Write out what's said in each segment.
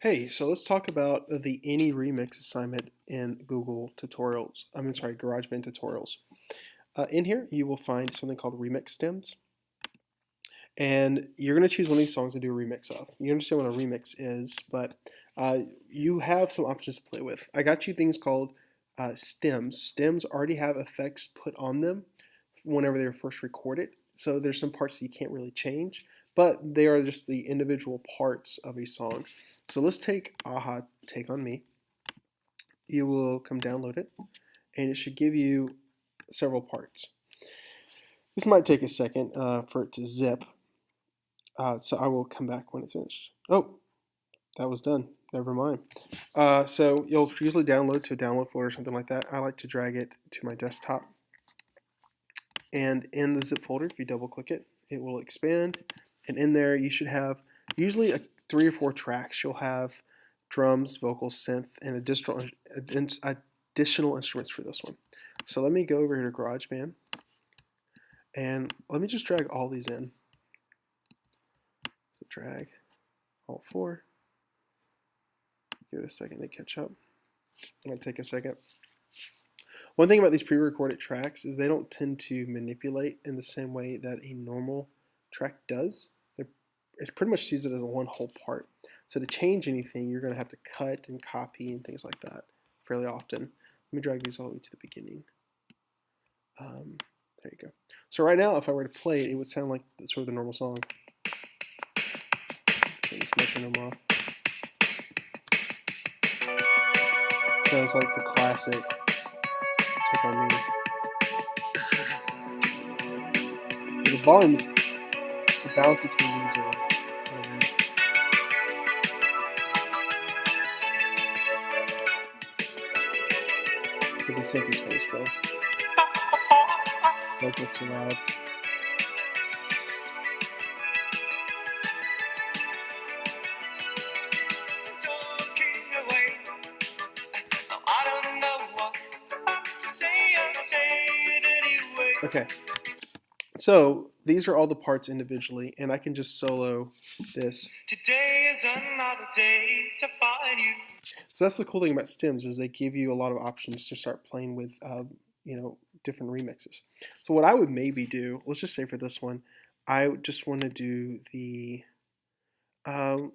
Hey, so let's talk about the Any Remix assignment in Google Tutorials. Sorry, GarageBand Tutorials. In here, you will find something called Remix Stems, and you're going to choose one of these songs to do a remix of. You understand what a remix is, but you have some options to play with. I got you things called stems. Stems already have effects put on them whenever they were first recorded, so there's some parts that you can't really change, but they are just the individual parts of a song. So let's take Aha Take on Me. You will come download it, and it should give you several parts. This might take a second for it to zip, so I will come back when it's finished. Oh, that was done. Never mind. So you'll usually download to a download folder or something like that. I like to drag it to my desktop. And in the zip folder, if you double click it, it will expand. And in there, you should have usually 3 or 4 tracks. You'll have drums, vocals, synth, and additional instruments for this one. So let me go over here to GarageBand, and let me just drag all these in. So drag all 4. Give it a second to catch up. It might take a second. One thing about these pre-recorded tracks is they don't tend to manipulate in the same way that a normal track does. It pretty much sees it as one whole part. So to change anything, you're going to have to cut and copy and things like that fairly often. Let me drag these all the way to the beginning. There you go. So right now, if I were to play it, it would sound like sort of the normal song. Turn this metronome off. Sounds like the classic Take on Me. The volume is the balance between these are. So the synth is very slow. Vocals too loud. Okay, so these are all the parts individually, and I can just solo this. Today is another day to find you. So that's the cool thing about stems is they give you a lot of options to start playing with, different remixes. So what I would maybe do, let's just say for this one, I just want to do the, I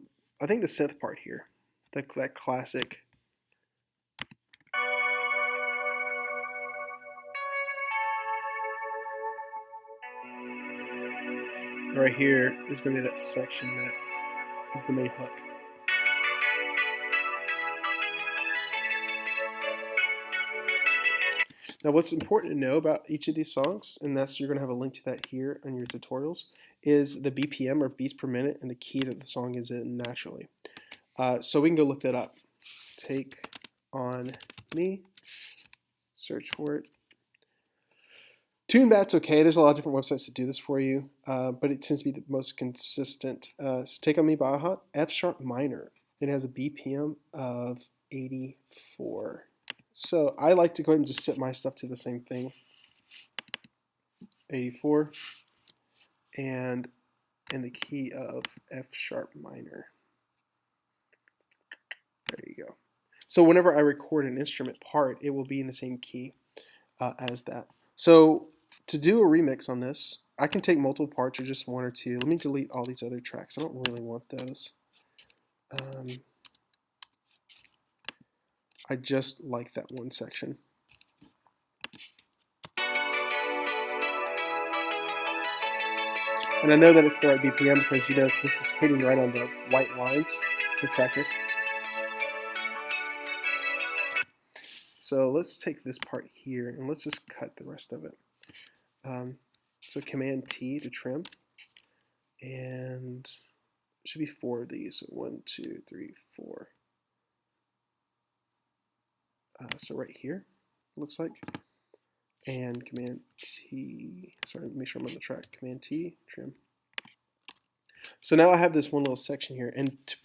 think the synth part here, that classic. Right here is going to be that section that is the main hook. Now what's important to know about each of these songs, and that's you're going to have a link to that here on your tutorials, is the BPM or beats per minute and the key that the song is in naturally. So we can go look that up. Take on Me, search for it. TuneBat's okay. There's a lot of different websites that do this for you, but it tends to be the most consistent. So Take on Me by Aha, F sharp minor. It has a BPM of 84. So I like to go ahead and just set my stuff to the same thing, 84, and in the key of F sharp minor. There you go. So whenever I record an instrument part, it will be in the same key as that. So to do a remix on this, I can take multiple parts or just 1 or 2. Let me delete all these other tracks. I don't really want those. I just like that one section. And I know that it's the right BPM because you notice this is hitting right on the white lines, the tracker. So let's take this part here and let's just cut the rest of it. So Command T to trim, and it should be 4 of these. So 1, 2, 3, 4. So right here, it looks like, and Command T. Sorry, make sure I'm on the track. Command T, trim. So now I have this one little section here, and to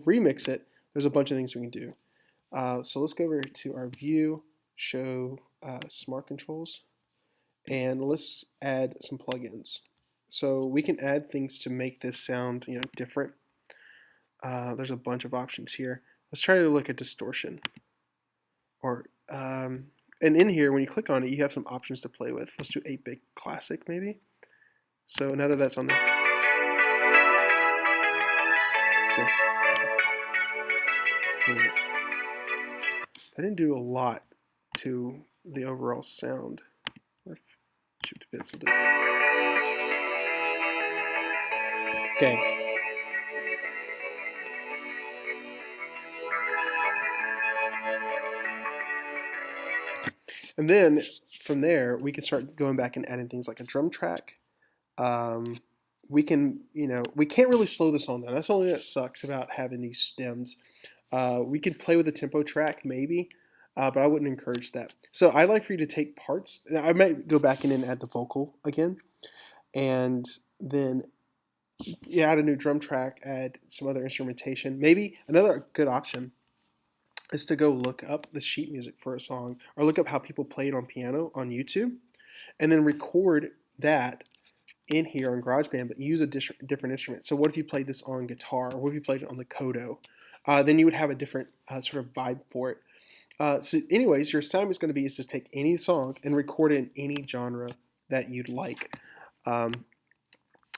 remix it, there's a bunch of things we can do. So let's go over to our view, show smart controls, and let's add some plugins. So we can add things to make this sound different. There's a bunch of options here. Let's try to look at distortion. Or and in here, when you click on it, you have some options to play with. Let's do 8-bit classic maybe. So now that that's on there, so that didn't do a lot to the overall sound. Shift bits will do. Okay. And then from there, we can start going back and adding things like a drum track. We can, we can't really slow the song down. That's the only thing that sucks about having these stems. We could play with a tempo track maybe, but I wouldn't encourage that. So I'd like for you to take parts. I might go back in and add the vocal again, and then add a new drum track, add some other instrumentation. Maybe another good option is to go look up the sheet music for a song, or look up how people play it on piano on YouTube, and then record that in here on GarageBand, but use a different instrument. So what if you played this on guitar, or what if you played it on the Kodo? Then you would have a different sort of vibe for it. So anyways, your assignment is going to be to take any song and record it in any genre that you'd like. I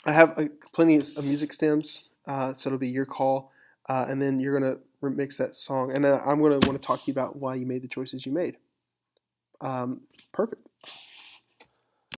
have plenty of music stems, so it'll be your call, and then you're going to remix that song, and I'm going to want to talk to you about why you made the choices you made. Perfect.